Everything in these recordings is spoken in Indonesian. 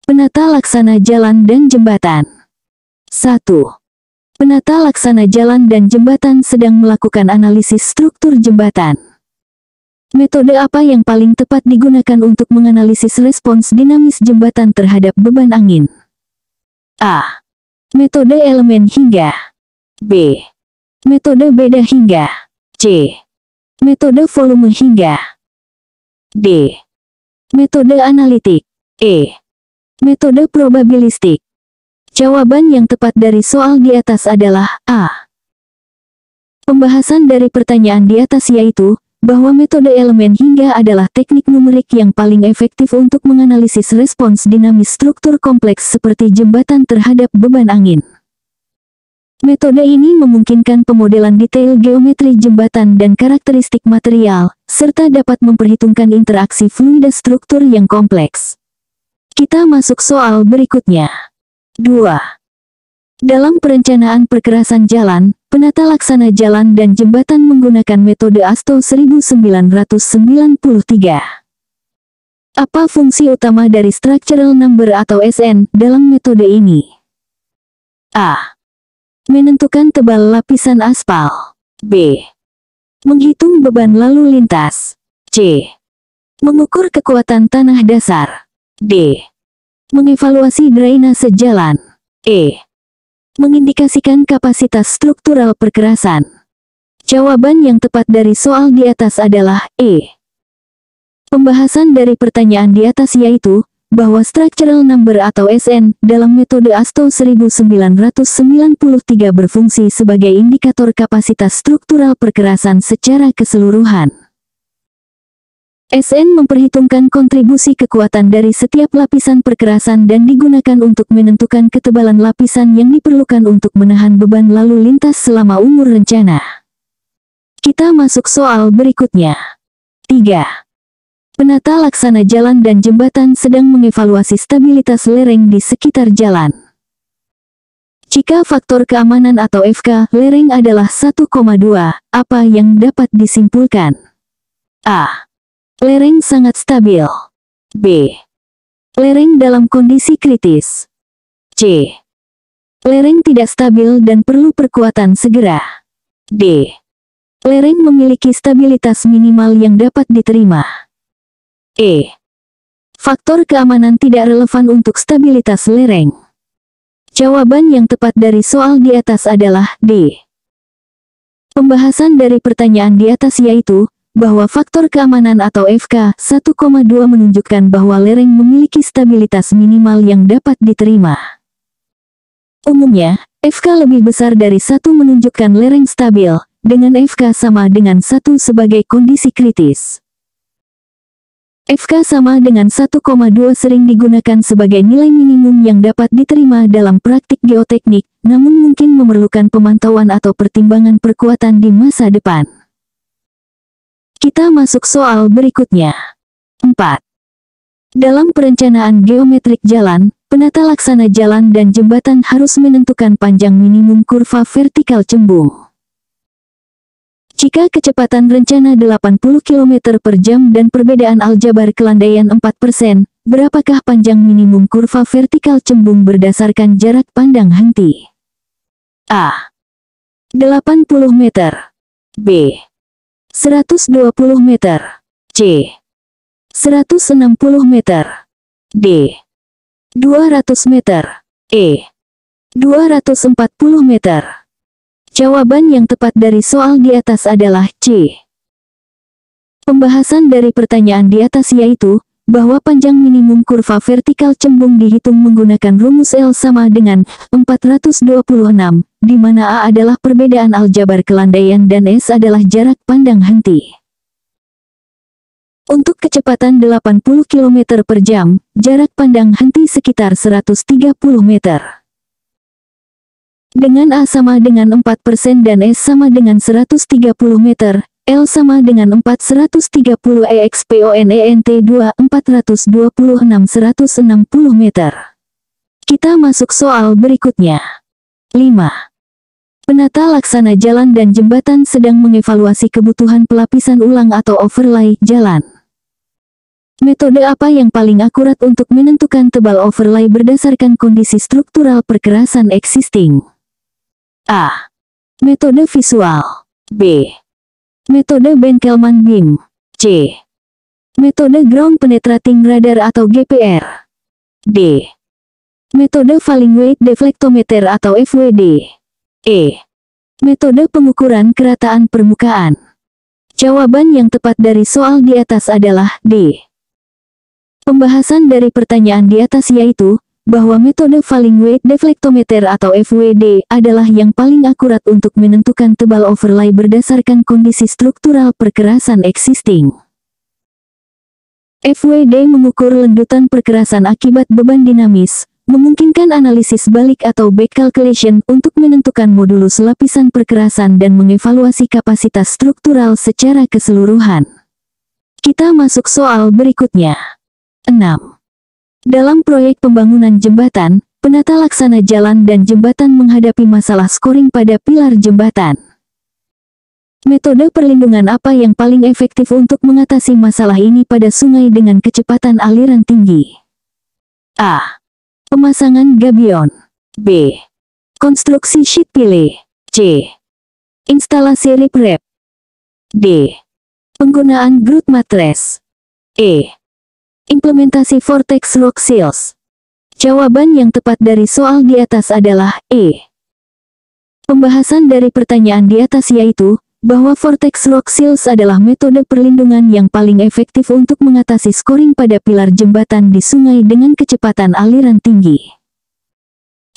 Penata laksana jalan dan jembatan. 1. Penata laksana jalan dan jembatan sedang melakukan analisis struktur jembatan. Metode apa yang paling tepat digunakan untuk menganalisis respons dinamis jembatan terhadap beban angin? A. Metode elemen hingga. B. Metode beda hingga. C. Metode volume hingga. D. Metode analitik. E. Metode probabilistik. Jawaban yang tepat dari soal di atas adalah A. Pembahasan dari pertanyaan di atas yaitu, bahwa metode elemen hingga adalah teknik numerik yang paling efektif untuk menganalisis respons dinamis struktur kompleks seperti jembatan terhadap beban angin. Metode ini memungkinkan pemodelan detail geometri jembatan dan karakteristik material, serta dapat memperhitungkan interaksi fluida struktur yang kompleks. Kita masuk soal berikutnya. 2. Dalam perencanaan perkerasan jalan, penata laksana jalan dan jembatan menggunakan metode ASTO 1993. Apa fungsi utama dari structural number atau SN dalam metode ini? A. Menentukan tebal lapisan aspal. B. Menghitung beban lalu lintas. C. Mengukur kekuatan tanah dasar. D. Mengevaluasi drainase jalan. E. Mengindikasikan kapasitas struktural perkerasan. Jawaban yang tepat dari soal di atas adalah E. Pembahasan dari pertanyaan di atas yaitu, bahwa structural number atau SN dalam metode ASTO 1993 berfungsi sebagai indikator kapasitas struktural perkerasan secara keseluruhan. SN memperhitungkan kontribusi kekuatan dari setiap lapisan perkerasan dan digunakan untuk menentukan ketebalan lapisan yang diperlukan untuk menahan beban lalu lintas selama umur rencana. Kita masuk soal berikutnya. 3. Penata laksana jalan dan jembatan sedang mengevaluasi stabilitas lereng di sekitar jalan. Jika faktor keamanan atau FK lereng adalah 1,2, apa yang dapat disimpulkan? A. Lereng sangat stabil. B. Lereng dalam kondisi kritis. C. Lereng tidak stabil dan perlu perkuatan segera. D. Lereng memiliki stabilitas minimal yang dapat diterima. E. Faktor keamanan tidak relevan untuk stabilitas lereng. Jawaban yang tepat dari soal di atas adalah D. Pembahasan dari pertanyaan di atas yaitu, bahwa faktor keamanan atau FK 1,2 menunjukkan bahwa lereng memiliki stabilitas minimal yang dapat diterima. Umumnya, FK lebih besar dari 1 menunjukkan lereng stabil, dengan FK sama dengan 1 sebagai kondisi kritis. FK sama dengan 1,2 sering digunakan sebagai nilai minimum yang dapat diterima dalam praktik geoteknik, namun mungkin memerlukan pemantauan atau pertimbangan perkuatan di masa depan. Kita masuk soal berikutnya. 4. Dalam perencanaan geometrik jalan, penata laksana jalan dan jembatan harus menentukan panjang minimum kurva vertikal cembung. Jika kecepatan rencana 80 km per jam dan perbedaan aljabar kelandaian 4%, berapakah panjang minimum kurva vertikal cembung berdasarkan jarak pandang henti? A. 80 meter. B. 120 meter. C. 160 meter. D. 200 meter. E. 240 meter. Jawaban yang tepat dari soal di atas adalah C. Pembahasan dari pertanyaan di atas yaitu, bahwa panjang minimum kurva vertikal cembung dihitung menggunakan rumus L sama dengan 426, di mana A adalah perbedaan aljabar kelandaian dan S adalah jarak pandang henti. Untuk kecepatan 80 km per jam, jarak pandang henti sekitar 130 meter. Dengan A sama dengan 4% dan S sama dengan 130 meter, L sama dengan 430 EXPONENT 2 426 160 meter. Kita masuk soal berikutnya. 5. Penata laksana jalan dan jembatan sedang mengevaluasi kebutuhan pelapisan ulang atau overlay jalan. Metode apa yang paling akurat untuk menentukan tebal overlay berdasarkan kondisi struktural perkerasan existing? A. Metode visual. B. Metode Benkelman Beam. C. Metode Ground Penetrating Radar atau GPR. D. Metode Falling Weight Deflectometer atau FWD. E. Metode pengukuran kerataan permukaan. Jawaban yang tepat dari soal di atas adalah D. Pembahasan dari pertanyaan di atas yaitu, bahwa metode Falling Weight Deflectometer atau FWD adalah yang paling akurat untuk menentukan tebal overlay berdasarkan kondisi struktural perkerasan existing. FWD mengukur lendutan perkerasan akibat beban dinamis, memungkinkan analisis balik atau back calculation untuk menentukan modulus lapisan perkerasan dan mengevaluasi kapasitas struktural secara keseluruhan. Kita masuk soal berikutnya. 6. Dalam proyek pembangunan jembatan, penata laksana jalan dan jembatan menghadapi masalah scoring pada pilar jembatan. Metode perlindungan apa yang paling efektif untuk mengatasi masalah ini pada sungai dengan kecepatan aliran tinggi? A. Pemasangan gabion. B. Konstruksi sheet pile. C. Instalasi riprap. D. Penggunaan grout mattress. E. Implementasi Vortex Rock Seals. Jawaban yang tepat dari soal di atas adalah E. Pembahasan dari pertanyaan di atas yaitu, bahwa Vortex Rock Seals adalah metode perlindungan yang paling efektif untuk mengatasi scoring pada pilar jembatan di sungai dengan kecepatan aliran tinggi.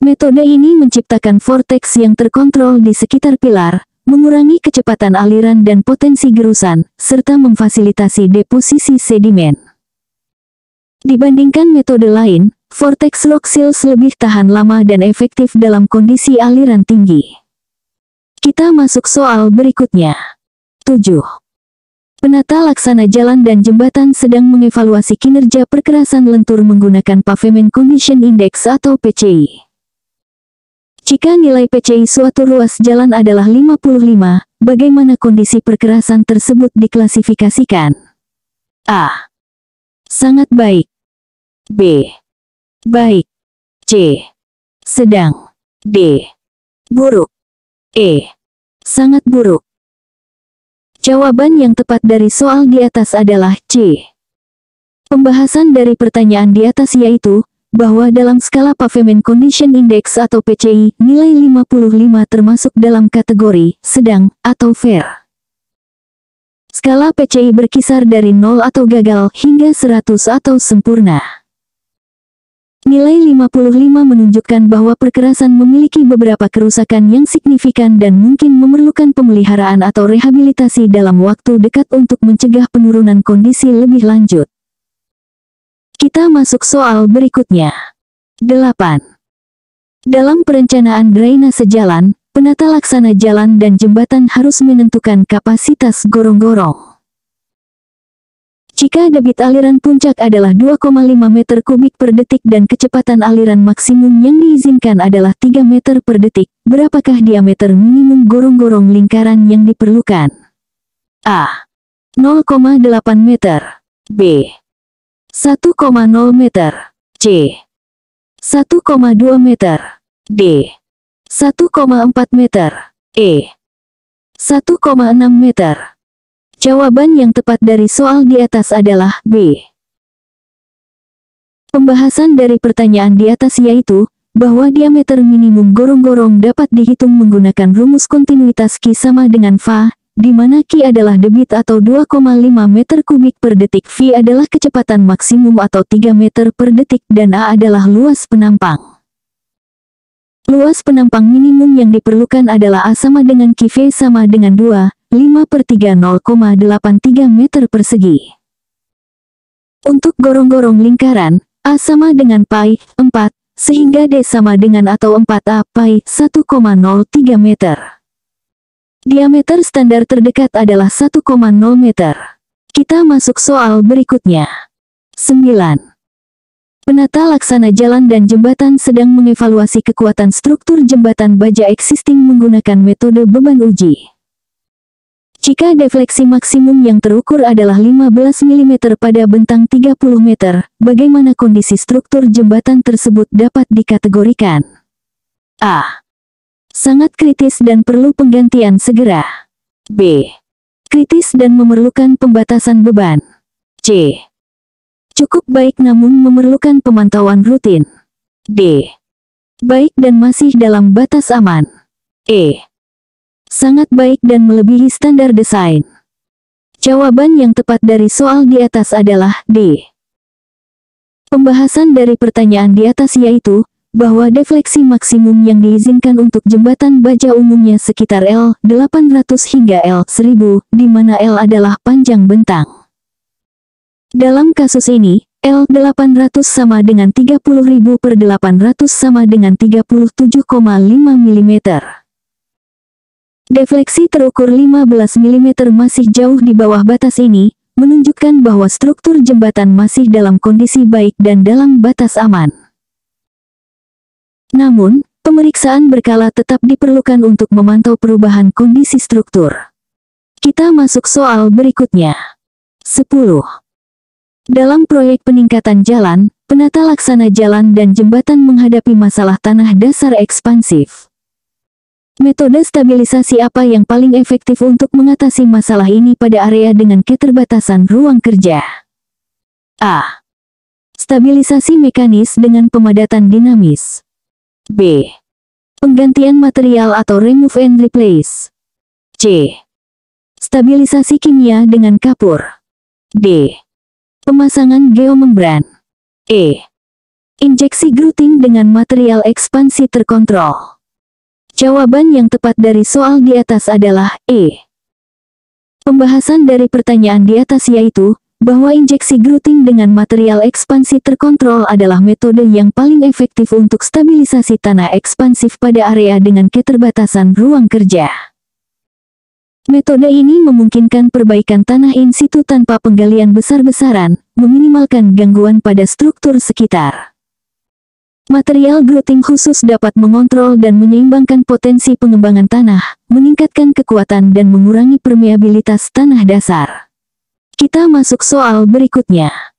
Metode ini menciptakan vortex yang terkontrol di sekitar pilar, mengurangi kecepatan aliran dan potensi gerusan, serta memfasilitasi deposisi sedimen. Dibandingkan metode lain, Vortex Rock Seals lebih tahan lama dan efektif dalam kondisi aliran tinggi. Kita masuk soal berikutnya. 7. Penata laksana jalan dan jembatan sedang mengevaluasi kinerja perkerasan lentur menggunakan Pavement Condition Index atau PCI. Jika nilai PCI suatu ruas jalan adalah 55, bagaimana kondisi perkerasan tersebut diklasifikasikan? A. Sangat baik. B. Baik. C. Sedang. D. Buruk. E. Sangat buruk. Jawaban yang tepat dari soal di atas adalah C. Pembahasan dari pertanyaan di atas yaitu, bahwa dalam skala Pavement Condition Index atau PCI, nilai 55 termasuk dalam kategori sedang atau fair. Skala PCI berkisar dari 0 atau gagal hingga 100 atau sempurna. Nilai 55 menunjukkan bahwa perkerasan memiliki beberapa kerusakan yang signifikan dan mungkin memerlukan pemeliharaan atau rehabilitasi dalam waktu dekat untuk mencegah penurunan kondisi lebih lanjut. Kita masuk soal berikutnya. 8. Dalam perencanaan drainase jalan, penata laksana jalan dan jembatan harus menentukan kapasitas gorong-gorong. Jika debit aliran puncak adalah 2,5 meter kubik per detik dan kecepatan aliran maksimum yang diizinkan adalah 3 meter per detik, berapakah diameter minimum gorong-gorong lingkaran yang diperlukan? A. 0,8 meter. B. 1,0 meter. C. 1,2 meter. D. 1,4 meter. E. 1,6 meter. Jawaban yang tepat dari soal di atas adalah B. Pembahasan dari pertanyaan di atas yaitu, bahwa diameter minimum gorong-gorong dapat dihitung menggunakan rumus kontinuitas Q sama dengan Fa, di mana Q adalah debit atau 2,5 meter kubik per detik, V adalah kecepatan maksimum atau 3 meter per detik, dan A adalah luas penampang. Luas penampang minimum yang diperlukan adalah A sama dengan Q, V sama dengan 2,5/3 0,83 meter persegi. Untuk gorong-gorong lingkaran, A sama dengan pi 4, sehingga D sama dengan atau 4A pi 1,03 meter. Diameter standar terdekat adalah 1,0 meter. Kita masuk soal berikutnya. 9. Penata laksana jalan dan jembatan sedang mengevaluasi kekuatan struktur jembatan baja existing menggunakan metode beban uji. Jika defleksi maksimum yang terukur adalah 15 mm pada bentang 30 meter, bagaimana kondisi struktur jembatan tersebut dapat dikategorikan? A. Sangat kritis dan perlu penggantian segera. B. Kritis dan memerlukan pembatasan beban. C. Cukup baik namun memerlukan pemantauan rutin. D. Baik dan masih dalam batas aman. E. Sangat baik dan melebihi standar desain. Jawaban yang tepat dari soal di atas adalah D. Pembahasan dari pertanyaan di atas yaitu, bahwa defleksi maksimum yang diizinkan untuk jembatan baja umumnya sekitar L800 hingga L1000, di mana L adalah panjang bentang. Dalam kasus ini, L800 sama dengan 30.000 per 800 sama dengan 37,5 mm. Defleksi terukur 15 mm masih jauh di bawah batas ini, menunjukkan bahwa struktur jembatan masih dalam kondisi baik dan dalam batas aman. Namun, pemeriksaan berkala tetap diperlukan untuk memantau perubahan kondisi struktur. Kita masuk soal berikutnya. 10. Dalam proyek peningkatan jalan, penata laksana jalan dan jembatan menghadapi masalah tanah dasar ekspansif. Metode stabilisasi apa yang paling efektif untuk mengatasi masalah ini pada area dengan keterbatasan ruang kerja? A. Stabilisasi mekanis dengan pemadatan dinamis. B. Penggantian material atau remove and replace. C. Stabilisasi kimia dengan kapur. D. Pemasangan geomembran. E. Injeksi grouting dengan material ekspansi terkontrol. Jawaban yang tepat dari soal di atas adalah E. Pembahasan dari pertanyaan di atas yaitu, bahwa injeksi grouting dengan material ekspansi terkontrol adalah metode yang paling efektif untuk stabilisasi tanah ekspansif pada area dengan keterbatasan ruang kerja. Metode ini memungkinkan perbaikan tanah in situ tanpa penggalian besar-besaran, meminimalkan gangguan pada struktur sekitar. Material grouting khusus dapat mengontrol dan menyeimbangkan potensi pengembangan tanah, meningkatkan kekuatan dan mengurangi permeabilitas tanah dasar. Kita masuk soal berikutnya.